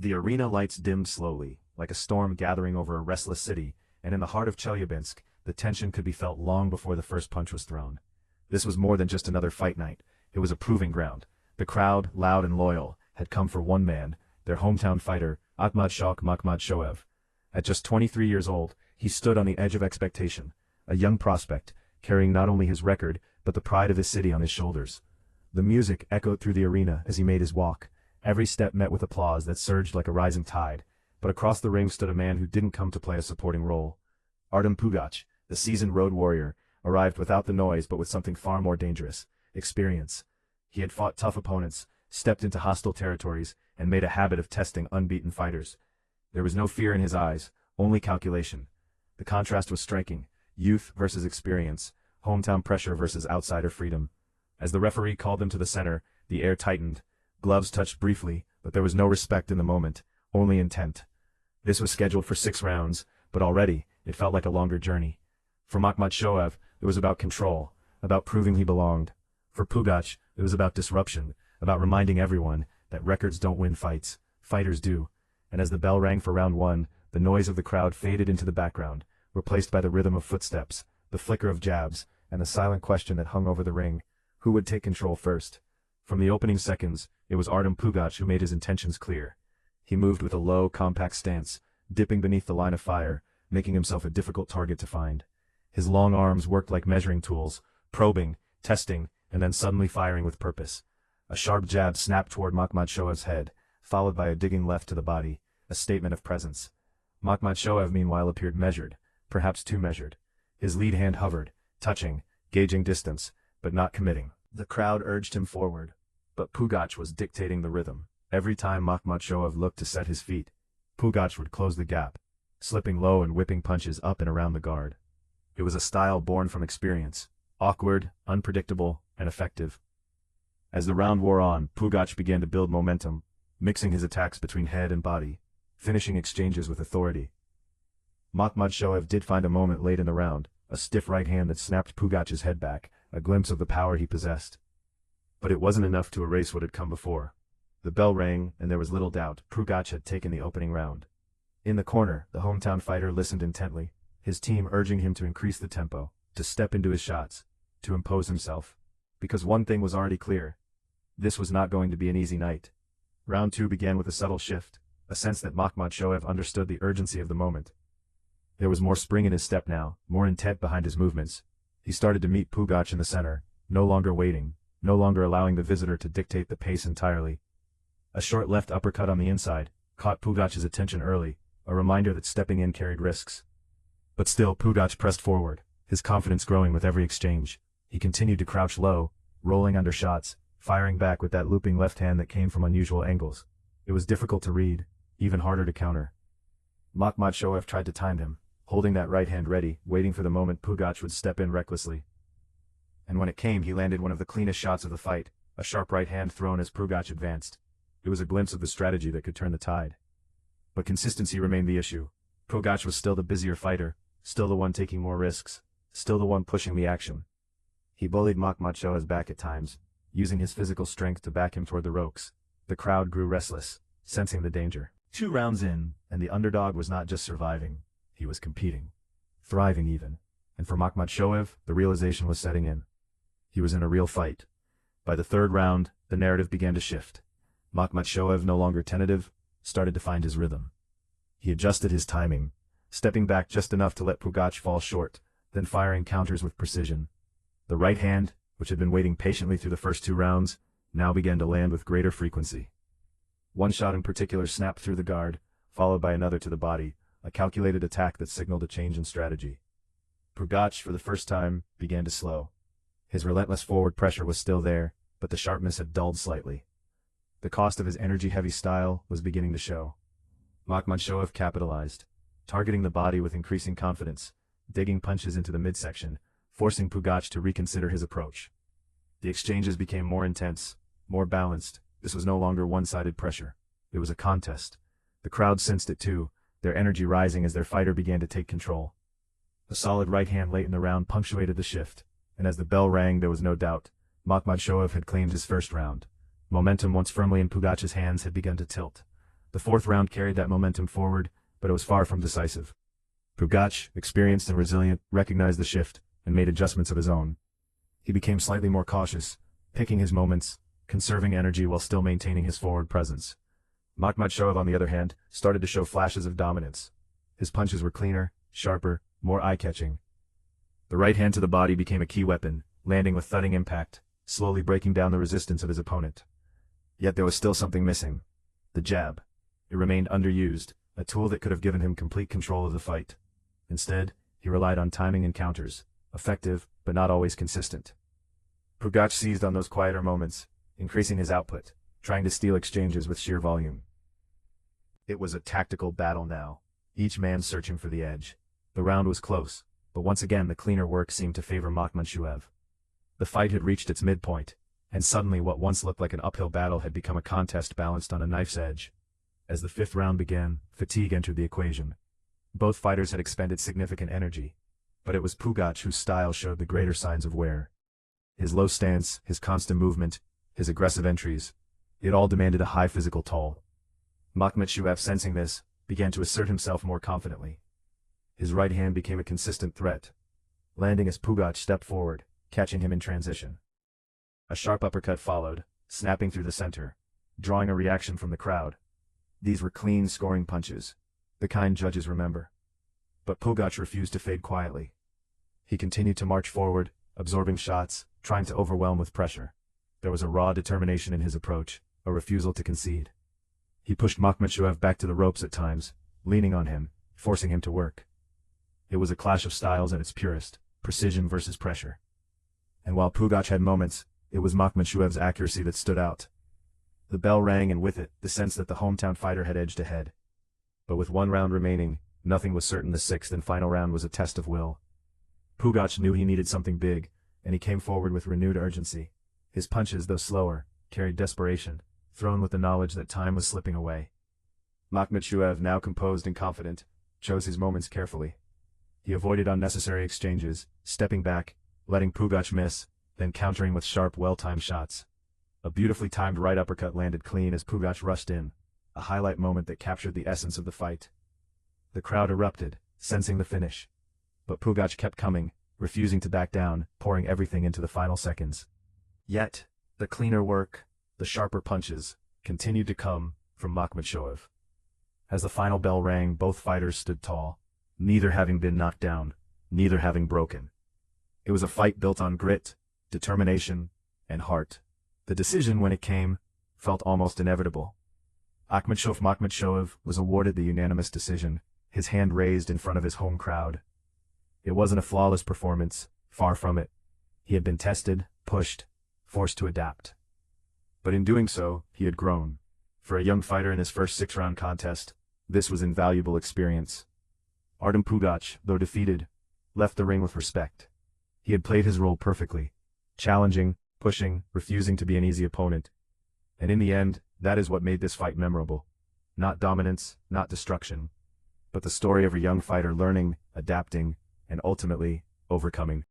The arena lights dimmed slowly, like a storm gathering over a restless city, and in the heart of Chelyabinsk, the tension could be felt long before the first punch was thrown. This was more than just another fight night, it was a proving ground. The crowd, loud and loyal, had come for one man, their hometown fighter, Akhmadshokh Makhmadshoev. At just 23 years old, he stood on the edge of expectation, a young prospect, carrying not only his record, but the pride of his city on his shoulders. The music echoed through the arena as he made his walk, every step met with applause that surged like a rising tide, but across the ring stood a man who didn't come to play a supporting role. Artem Pugach, the seasoned road warrior, arrived without the noise but with something far more dangerous: experience. He had fought tough opponents, stepped into hostile territories, and made a habit of testing unbeaten fighters. There was no fear in his eyes, only calculation. The contrast was striking: youth versus experience, hometown pressure versus outsider freedom. As the referee called them to the center, the air tightened. Gloves touched briefly, but there was no respect in the moment, only intent. This was scheduled for 6 rounds, but already, it felt like a longer journey. For Makhmadshoev, it was about control, about proving he belonged. For Pugach, it was about disruption, about reminding everyone that records don't win fights, fighters do. And as the bell rang for round 1, the noise of the crowd faded into the background, replaced by the rhythm of footsteps, the flicker of jabs, and the silent question that hung over the ring: who would take control first? From the opening seconds, it was Artem Pugach who made his intentions clear. He moved with a low, compact stance, dipping beneath the line of fire, making himself a difficult target to find. His long arms worked like measuring tools, probing, testing, and then suddenly firing with purpose. A sharp jab snapped toward Makhmadshoev's head, followed by a digging left to the body, a statement of presence. Makhmadshoev meanwhile appeared measured, perhaps too measured. His lead hand hovered, touching, gauging distance, but not committing. The crowd urged him forward, but Pugach was dictating the rhythm. Every time Makhmadshoev looked to set his feet, Pugach would close the gap, slipping low and whipping punches up and around the guard. It was a style born from experience, awkward, unpredictable, and effective. As the round wore on, Pugach began to build momentum, mixing his attacks between head and body, finishing exchanges with authority. Makhmadshoev did find a moment late in the round, a stiff right hand that snapped Pugach's head back, a glimpse of the power he possessed. But it wasn't enough to erase what had come before. The bell rang, and there was little doubt Pugach had taken the opening round. In the corner, the hometown fighter listened intently, his team urging him to increase the tempo, to step into his shots, to impose himself. Because one thing was already clear: this was not going to be an easy night. Round 2 began with a subtle shift, a sense that Makhmadshoev understood the urgency of the moment. There was more spring in his step now, more intent behind his movements. He started to meet Pugach in the center, no longer waiting, no longer allowing the visitor to dictate the pace entirely. A short left uppercut on the inside caught Pugach's attention early, a reminder that stepping in carried risks. But still Pugach pressed forward, his confidence growing with every exchange. He continued to crouch low, rolling under shots, firing back with that looping left hand that came from unusual angles. It was difficult to read, even harder to counter. Makhmadshoev tried to time him, holding that right hand ready, waiting for the moment Pugach would step in recklessly. And when it came, he landed one of the cleanest shots of the fight, a sharp right hand thrown as Pugach advanced. It was a glimpse of the strategy that could turn the tide. But consistency remained the issue. Pugach was still the busier fighter, still the one taking more risks, still the one pushing the action. He bullied Makhmadshoev's back at times, using his physical strength to back him toward the ropes. The crowd grew restless, sensing the danger. 2 rounds in, and the underdog was not just surviving, he was competing. Thriving even. And for Makhmadshoev, the realization was setting in. He was in a real fight. By the 3rd round, the narrative began to shift. Makhmadshoev, no longer tentative, started to find his rhythm. He adjusted his timing, stepping back just enough to let Pugach fall short, then firing counters with precision. The right hand, which had been waiting patiently through the first 2 rounds, now began to land with greater frequency. One shot in particular snapped through the guard, followed by another to the body, a calculated attack that signaled a change in strategy. Pugach, for the first time, began to slow. His relentless forward pressure was still there, but the sharpness had dulled slightly. The cost of his energy-heavy style was beginning to show. Makhmadshoev capitalized, targeting the body with increasing confidence, digging punches into the midsection, forcing Pugach to reconsider his approach. The exchanges became more intense, more balanced. This was no longer one-sided pressure. It was a contest. The crowd sensed it too, their energy rising as their fighter began to take control. A solid right hand late in the round punctuated the shift, and as the bell rang there was no doubt. Makhmadshoev had claimed his first round. Momentum once firmly in Pugach's hands had begun to tilt. The fourth round carried that momentum forward, but it was far from decisive. Pugach, experienced and resilient, recognized the shift and made adjustments of his own. He became slightly more cautious, picking his moments, conserving energy while still maintaining his forward presence. Makhmadshoev, on the other hand, started to show flashes of dominance. His punches were cleaner, sharper, more eye-catching. The right hand to the body became a key weapon, landing with thudding impact, slowly breaking down the resistance of his opponent. Yet there was still something missing. The jab. It remained underused, a tool that could have given him complete control of the fight. Instead, he relied on timing and counters, effective, but not always consistent. Pugach seized on those quieter moments, increasing his output, trying to steal exchanges with sheer volume. It was a tactical battle now, each man searching for the edge. The round was close, but once again the cleaner work seemed to favor Makhmadshoev. The fight had reached its midpoint, and suddenly what once looked like an uphill battle had become a contest balanced on a knife's edge. As the fifth round began, fatigue entered the equation. Both fighters had expended significant energy, but it was Pugach whose style showed the greater signs of wear. His low stance, his constant movement, his aggressive entries, it all demanded a high physical toll. Makhmadshoev, sensing this, began to assert himself more confidently. His right hand became a consistent threat, landing as Pugach stepped forward, catching him in transition. A sharp uppercut followed, snapping through the center, drawing a reaction from the crowd. These were clean scoring punches, the kind judges remember. But Pugach refused to fade quietly. He continued to march forward, absorbing shots, trying to overwhelm with pressure. There was a raw determination in his approach, a refusal to concede. He pushed Makhmadshoev back to the ropes at times, leaning on him, forcing him to work. It was a clash of styles at its purest, precision versus pressure. And while Pugach had moments, it was Makhmadshoev's accuracy that stood out. The bell rang, and with it, the sense that the hometown fighter had edged ahead. But with one round remaining, nothing was certain. The sixth and final round was a test of will. Pugach knew he needed something big, and he came forward with renewed urgency. His punches, though slower, carried desperation, thrown with the knowledge that time was slipping away. Makhmadshoev, now composed and confident, chose his moments carefully. He avoided unnecessary exchanges, stepping back, letting Pugach miss, then countering with sharp, well-timed shots. A beautifully timed right uppercut landed clean as Pugach rushed in, a highlight moment that captured the essence of the fight. The crowd erupted, sensing the finish. But Pugach kept coming, refusing to back down, pouring everything into the final seconds. Yet, the cleaner work, the sharper punches, continued to come from Makhmadshoev. As the final bell rang, both fighters stood tall, neither having been knocked down, neither having broken. It was a fight built on grit, determination, and heart. The decision, when it came, felt almost inevitable. Akhmadshokh Makhmadshoev was awarded the unanimous decision, his hand raised in front of his home crowd. It wasn't a flawless performance, far from it. He had been tested, pushed, forced to adapt. But in doing so, he had grown. For a young fighter in his first six-round contest, this was invaluable experience. Artem Pugach, though defeated, left the ring with respect. He had played his role perfectly, challenging, pushing, refusing to be an easy opponent. And in the end, that is what made this fight memorable. Not dominance, not destruction, but the story of a young fighter learning, adapting, and ultimately, overcoming.